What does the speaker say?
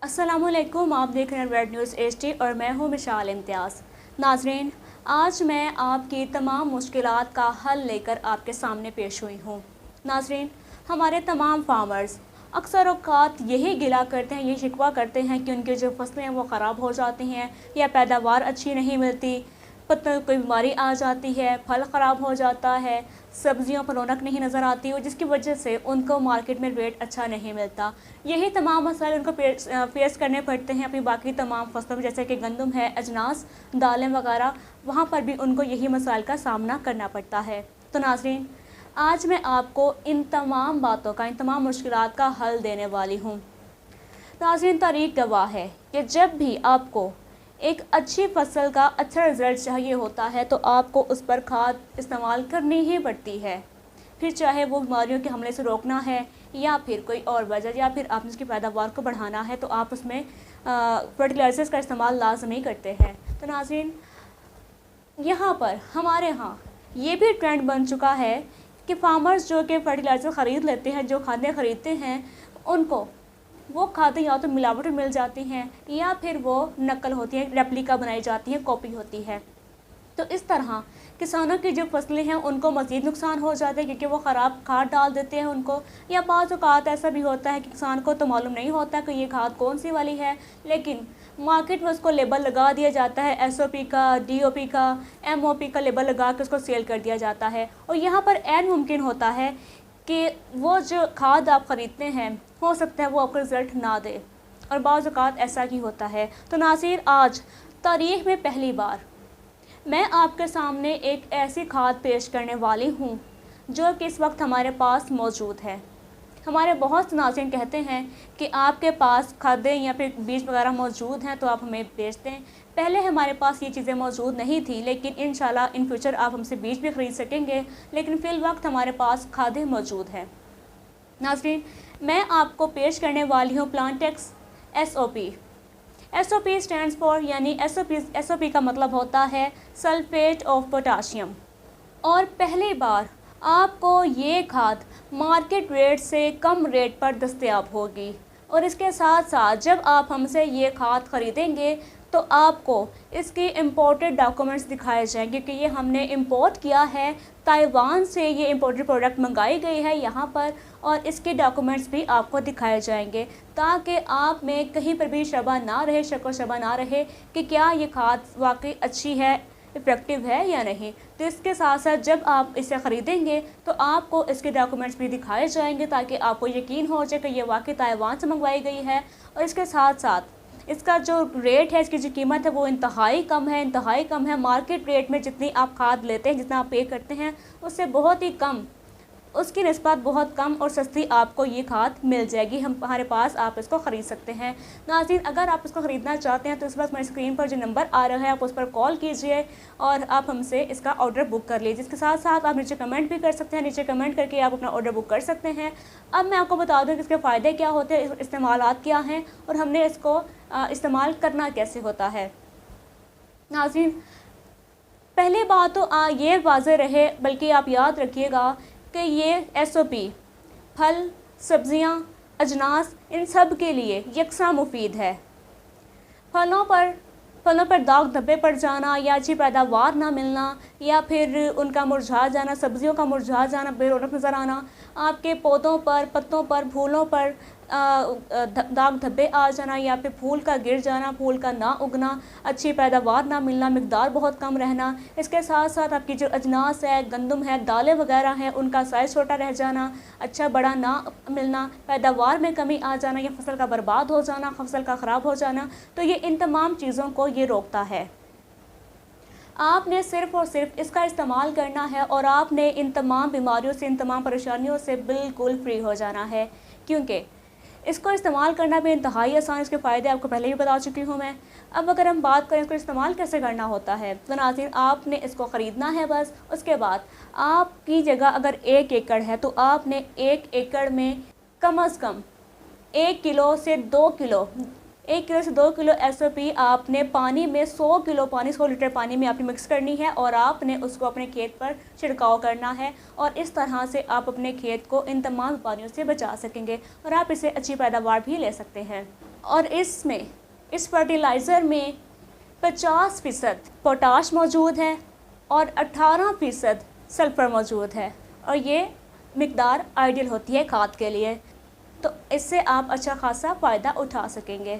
अस्सलामुअलैकुम, आप देख रहे हैं रेड न्यूज़ एचडी और मैं हूं मिशाल इम्तियाज़। नाजरीन, आज मैं आपकी तमाम मुश्किलात का हल लेकर आपके सामने पेश हुई हूं। नाजरीन, हमारे तमाम फार्मर्स अक्सर औक़ात यही गिला करते हैं, यही शिकवा करते हैं कि उनकी जो फसलें हैं वो ख़राब हो जाती हैं या पैदावार अच्छी नहीं मिलती, पत्तों में कोई बीमारी आ जाती है, फल ख़राब हो जाता है, सब्जियों पर रौनक नहीं नज़र आती और जिसकी वजह से उनको मार्केट में रेट अच्छा नहीं मिलता। यही तमाम मसाइल उनको फेस करने पड़ते हैं अपनी बाकी तमाम फसलों में, जैसे कि गंदम है, अजनास, दालें वगैरह, वहाँ पर भी उनको यही मसाइल का सामना करना पड़ता है। तो नाज़रीन, आज मैं आपको इन तमाम बातों का, इन तमाम मुश्किलात का हल देने वाली हूँ। नाज़रीन, तारीख़ गवाह है कि जब भी आपको एक अच्छी फसल का अच्छा रिज़ल्ट चाहिए होता है तो आपको उस पर खाद इस्तेमाल करनी ही पड़ती है, फिर चाहे वो बीमारियों के हमले से रोकना है या फिर कोई और वजह, या फिर आपने उसकी पैदावार को बढ़ाना है तो आप उसमें फर्टिलाइज़र्स का इस्तेमाल लाजमी करते हैं। तो नाज़रीन, यहाँ पर हमारे यहाँ ये भी ट्रेंड बन चुका है कि फार्मर्स जो कि फर्टिलाइज़र ख़रीद लेते हैं, जो खादें ख़रीदते हैं, उनको वो खादें या तो मिलावट मिल जाती हैं या फिर वो नकल होती है, रेप्लिका बनाई जाती है, कॉपी होती है। तो इस तरह किसानों की जो फसलें हैं उनको मज़ीद नुकसान हो जाता है क्योंकि वो ख़राब खाद डाल देते हैं उनको, या बाज़ औक़ात ऐसा भी होता है कि किसान को तो मालूम नहीं होता कि ये खाद कौन सी वाली है, लेकिन मार्केट में उसको लेबल लगा दिया जाता है, एसओपी का, डीओपी का, एमओपी का लेबल लगा के उसको सेल कर दिया जाता है। और यहाँ पर ऐन मुमकिन होता है कि वो जो खाद आप ख़रीदते हैं हो सकता है वो आपको रिज़ल्ट ना दे, और बाज़ औक़ात ऐसा ही होता है। तो नाज़रीन, आज तारीख़ में पहली बार मैं आपके सामने एक ऐसी खाद पेश करने वाली हूँ जो कि इस वक्त हमारे पास मौजूद है। हमारे बहुत से नाज़रीन कहते हैं कि आपके पास खादें या फिर बीज वगैरह मौजूद हैं तो आप हमें बेच दें। पहले हमारे पास ये चीज़ें मौजूद नहीं थी, लेकिन इंशाल्लाह इन फ्यूचर आप हमसे बीज भी ख़रीद सकेंगे, लेकिन फ़िल वक्त हमारे पास खादें मौजूद हैं। नाज़रीन, मैं आपको पेश करने वाली हूँ Plantex SOP. SOP stands for, यानी एसओपी का मतलब होता है सल्फेट ऑफ पोटाशियम। और पहली बार आपको ये खाद मार्केट रेट से कम रेट पर दस्तयाब होगी, और इसके साथ साथ जब आप हमसे ये खाद ख़रीदेंगे तो आपको इसके इम्पोर्टेड डॉक्यूमेंट्स दिखाए जाएंगे कि ये हमने इंपोर्ट किया है, ताइवान से ये इम्पोर्टेड प्रोडक्ट मंगाई गई है यहाँ पर, और इसके डॉक्यूमेंट्स भी आपको दिखाए जाएंगे ताकि आप में कहीं पर भी शबा ना रहे, शक व शबा ना रहे कि क्या ये खाद वाकई अच्छी है, इफ़ेक्टिव है या नहीं। तो इसके साथ साथ जब आप इसे ख़रीदेंगे तो आपको इसके डॉक्यूमेंट्स भी दिखाए जाएंगे ताकि आपको यकीन हो जाए कि ये वाकई ताइवान से मंगवाई गई है। और इसके साथ साथ इसका जो रेट है, इसकी जो कीमत है वो इंतहाई कम है। मार्केट रेट में जितनी आप खाद लेते हैं, जितना आप पे करते हैं, उससे बहुत ही कम, उसकी निस्बत बहुत कम और सस्ती आपको ये खाद मिल जाएगी। हमारे पास आप इसको ख़रीद सकते हैं। नाज़रीन, अगर आप इसको ख़रीदना चाहते हैं तो इस वक्त मेरी स्क्रीन पर जो नंबर आ रहा है आप उस पर कॉल कीजिए और आप हमसे इसका ऑर्डर बुक कर लीजिए। इसके साथ साथ आप नीचे कमेंट भी कर सकते हैं, नीचे कमेंट करके आप अपना ऑर्डर बुक कर सकते हैं। अब मैं आपको बता दूँ कि इसके फ़ायदे क्या होते हैं, इस्तेमालात क्या हैं और हमने इसको इस्तेमाल करना कैसे होता है। नाज़रीन, पहली बात तो ये वाज़ेह रहे, बल्कि आप याद रखिएगा कि ये एसओपी फल, सब्ज़ियाँ, अजनास, इन सब के लिए यकसा मुफीद है। फलों पर दाग धब्बे पड़ जाना या अच्छी पैदावार ना मिलना या फिर उनका मुरझा जाना, सब्जियों का मुरझा जाना, बेरौनक नज़र आना, आपके पौधों पर, पत्तों पर, फूलों पर दाग धब्बे आ जाना या फिर फूल का गिर जाना, फूल का ना उगना, अच्छी पैदावार ना मिलना, मिकदार बहुत कम रहना। इसके साथ साथ आपकी जो अजनास है, गंदम है, दालें वगैरह हैं, उनका साइज़ छोटा रह जाना, अच्छा बड़ा ना मिलना, पैदावार में कमी आ जाना या फसल का बर्बाद हो जाना, फसल का ख़राब हो जाना। तो ये इन तमाम चीज़ों को ये रोकता है। आपने सिर्फ़ और सिर्फ इसका इस्तेमाल करना है और आपने इन तमाम बीमारियों से, इन तमाम परेशानियों से बिल्कुल फ्री हो जाना है, क्योंकि इसको इस्तेमाल करना भी इंतहाई आसान। इसके फ़ायदे आपको पहले भी बता चुकी हूँ मैं। अब अगर हम बात करें इसको इस्तेमाल कैसे करना होता है, तो नाज़रीन, आपने इसको ख़रीदना है बस। उसके बाद आपकी जगह अगर 1 एकड़ है तो आपने 1 एकड़ में कम अज़ कम 1 किलो से 2 किलो, 1 किलो से 2 किलो एसओपी आपने पानी में 100 किलो पानी, 100 लीटर पानी में आपने मिक्स करनी है और आपने उसको अपने खेत पर छिड़काव करना है। और इस तरह से आप अपने खेत को इन तमाम बीमारियों से बचा सकेंगे और आप इससे अच्छी पैदावार भी ले सकते हैं। اور اس فرٹیلائزر میں 50% پوٹاش موجود ہے اور 18% سلفر موجود ہے، اور یہ مقدار آئیڈیل ہوتی ہے کھاد کے لیے، تو اس سے آپ اچھا خاصا فائدہ اٹھا سکیں گے۔